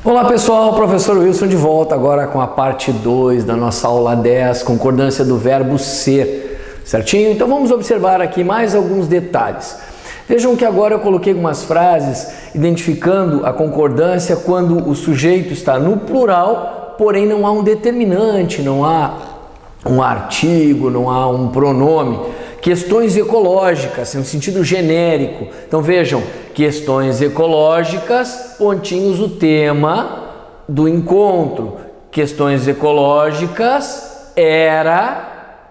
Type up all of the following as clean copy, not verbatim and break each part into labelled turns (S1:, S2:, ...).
S1: Olá pessoal, professor Wilson de volta agora com a parte 2 da nossa aula 10, concordância do verbo ser, certinho? Então vamos observar aqui mais alguns detalhes. Vejam que agora eu coloquei algumas frases identificando a concordância quando o sujeito está no plural, porém não há um determinante, não há um artigo, não há um pronome. Questões ecológicas, em um sentido genérico. Então vejam, questões ecológicas, pontinhos, o tema do encontro. Questões ecológicas era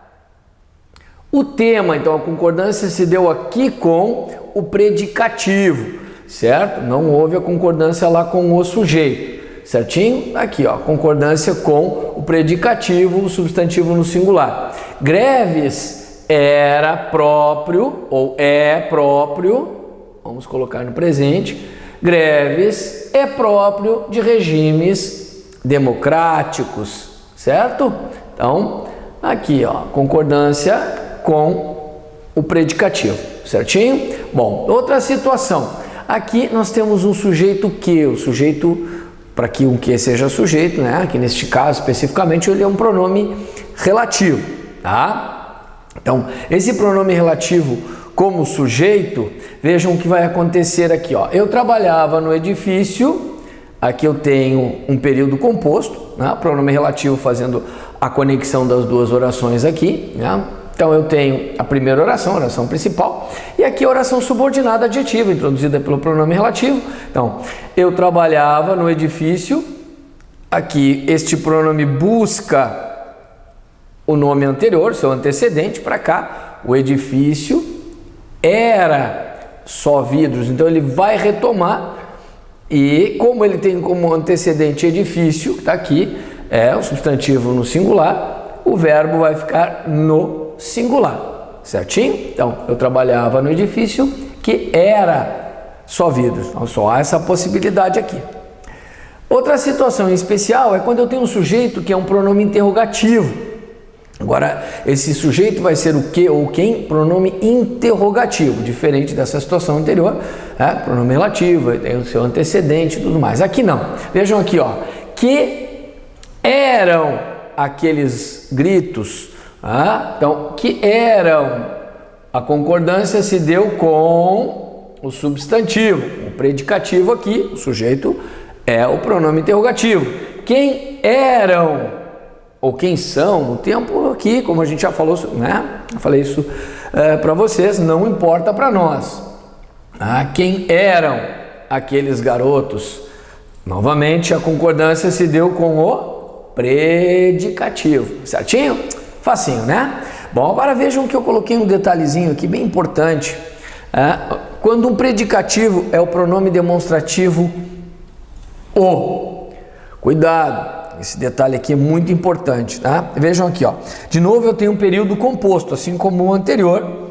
S1: o tema. Então a concordância se deu aqui com o predicativo, certo? Não houve a concordância lá com o sujeito, certinho? Aqui, ó, concordância com o predicativo, o substantivo no singular. Greves era próprio ou é próprio, vamos colocar no presente, greves é próprio de regimes democráticos, certo? Então, aqui, ó, concordância com o predicativo, certinho? Bom, outra situação. Aqui nós temos um sujeito que, o sujeito, para que um que seja sujeito, né? Aqui neste caso especificamente ele é um pronome relativo, tá? Então, esse pronome relativo como sujeito, vejam o que vai acontecer aqui, ó. Eu trabalhava no edifício, aqui eu tenho um período composto, né? Pronome relativo fazendo a conexão das duas orações aqui, né? Então eu tenho a primeira oração, a oração principal, e aqui a oração subordinada adjetiva, introduzida pelo pronome relativo. Então, eu trabalhava no edifício, aqui este pronome busca o nome anterior, seu antecedente, para cá, o edifício era só vidros, então ele vai retomar, e como ele tem como antecedente edifício, que está aqui, é o substantivo no singular, o verbo vai ficar no singular, certinho? Então, eu trabalhava no edifício que era só vidros, então só há essa possibilidade aqui. Outra situação em especial é quando eu tenho um sujeito que é um pronome interrogativo. Agora, esse sujeito vai ser o que ou quem? Pronome interrogativo, diferente dessa situação anterior, pronome relativo, tem o seu antecedente e tudo mais. Aqui não. Vejam aqui, ó, que eram aqueles gritos, então, que eram, a concordância se deu com o substantivo, o predicativo aqui, o sujeito é o pronome interrogativo. Quem eram? Ou quem são, o tempo aqui, como a gente já falou, né? Eu falei isso para vocês, não importa para nós. Quem eram aqueles garotos? Novamente, a concordância se deu com o predicativo, certinho? Facinho, né? Bom, agora vejam que eu coloquei um detalhezinho aqui bem importante. Quando um predicativo é o pronome demonstrativo o. Cuidado! Esse detalhe aqui é muito importante, tá? Vejam aqui, ó. De novo eu tenho um período composto, assim como o anterior.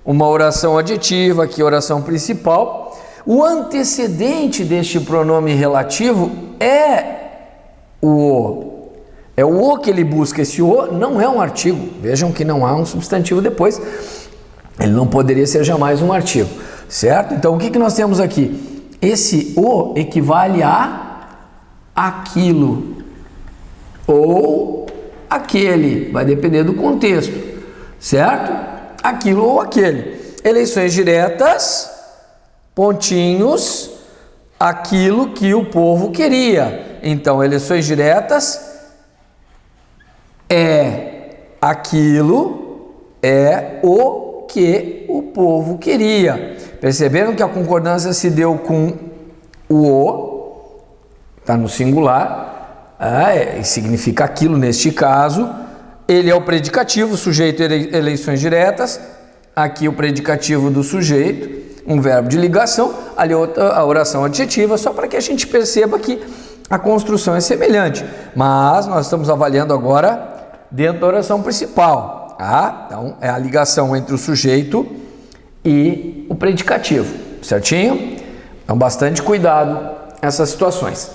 S1: Uma oração adjetiva, aqui a oração principal. O antecedente deste pronome relativo é o o. É o o que ele busca. Esse o não é um artigo. Vejam que não há um substantivo depois. Ele não poderia ser jamais um artigo, certo? Então o que nós temos aqui? Esse o equivale a aquilo ou aquele, vai depender do contexto, certo? Aquilo ou aquele. Eleições diretas, pontinhos, aquilo que o povo queria. Então, eleições diretas é aquilo, é o que o povo queria. Perceberam que a concordância se deu com o, está no singular, significa aquilo neste caso. Ele é o predicativo, sujeito eleições diretas, aqui o predicativo do sujeito, um verbo de ligação, ali a oração adjetiva, só para que a gente perceba que a construção é semelhante, mas nós estamos avaliando agora dentro da oração principal, Então é a ligação entre o sujeito e o predicativo, certinho? Então bastante cuidado nessas situações.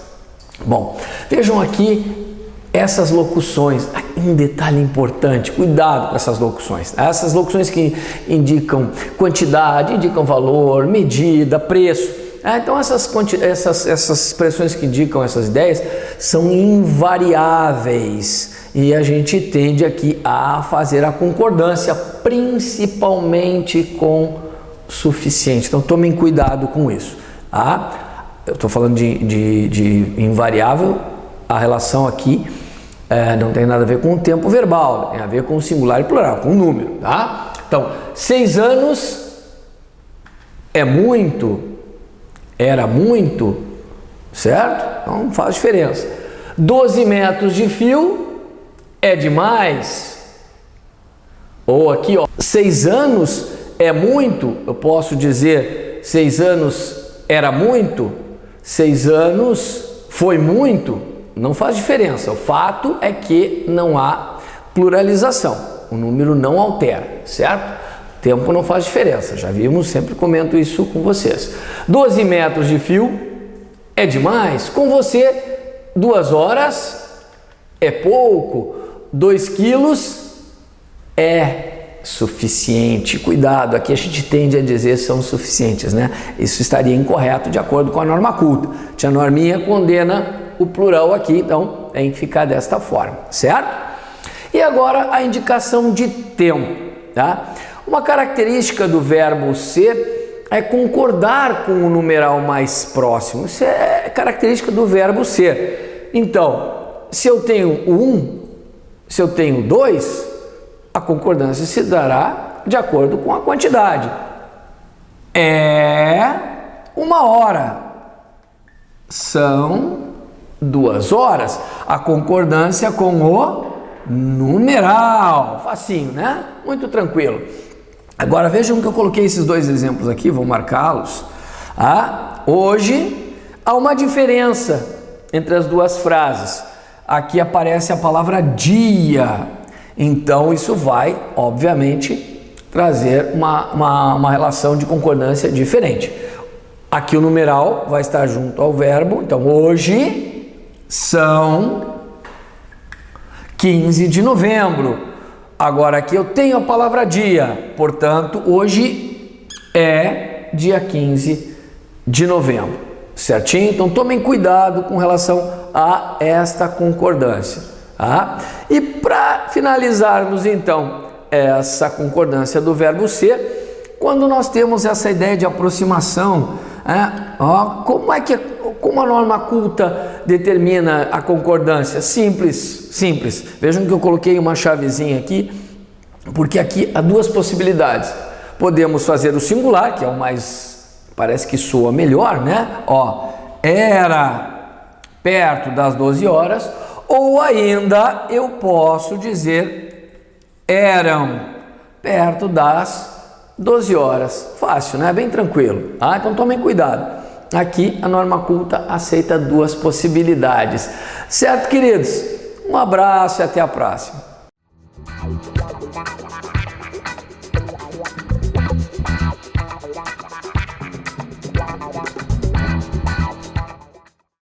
S1: Bom, vejam aqui essas locuções. um detalhe importante, cuidado com essas locuções. Essas locuções que indicam quantidade, indicam valor, medida, preço. Então essas expressões que indicam essas ideias são invariáveis e a gente tende aqui a fazer a concordância, principalmente com suficiente. Então tomem cuidado com isso. Eu estou falando de invariável, a relação aqui não tem nada a ver com o tempo verbal, tem a ver com o singular e plural, com o número. Então, 6 anos é muito. Era muito, certo? Não faz diferença. 12 metros de fio é demais. Ou aqui, 6 anos é muito. Eu posso dizer 6 anos era muito, 6 anos foi muito. Não faz diferença. O fato é que não há pluralização. O número não altera, certo? Tempo não faz diferença, já vimos, sempre comento isso com vocês. 12 metros de fio é demais, com você 2 horas é pouco, 2 quilos é suficiente. Cuidado, aqui a gente tende a dizer são suficientes, né? Isso estaria incorreto de acordo com a norma culta. Tia Norminha condena o plural aqui, então tem que ficar desta forma, certo? E agora a indicação de tempo, tá? Uma característica do verbo ser é concordar com o numeral mais próximo. Isso é característica do verbo ser. Então, se eu tenho 1, se eu tenho 2, a concordância se dará de acordo com a quantidade. É 1 hora. São 2 horas. A concordância com o numeral. Facinho, né? Muito tranquilo. Agora vejam que eu coloquei esses 2 exemplos aqui, vou marcá-los. Hoje há uma diferença entre as 2 frases. Aqui aparece a palavra dia, então isso vai, obviamente, trazer uma relação de concordância diferente. Aqui o numeral vai estar junto ao verbo, então hoje são 15 de novembro. Agora aqui eu tenho a palavra dia, portanto, hoje é dia 15 de novembro, certinho? Então tomem cuidado com relação a esta concordância. E para finalizarmos então essa concordância do verbo ser, quando nós temos essa ideia de aproximação, como a norma culta determina a concordância? Simples. Vejam que eu coloquei uma chavezinha aqui, porque aqui há 2 possibilidades. Podemos fazer o singular, que é o mais, parece que soa melhor, né? Era perto das 12 horas, ou ainda eu posso dizer eram perto das 12 horas. Fácil, né? Bem tranquilo. Então tomem cuidado. Aqui a norma culta aceita 2 possibilidades. Certo, queridos? Um abraço e até a próxima.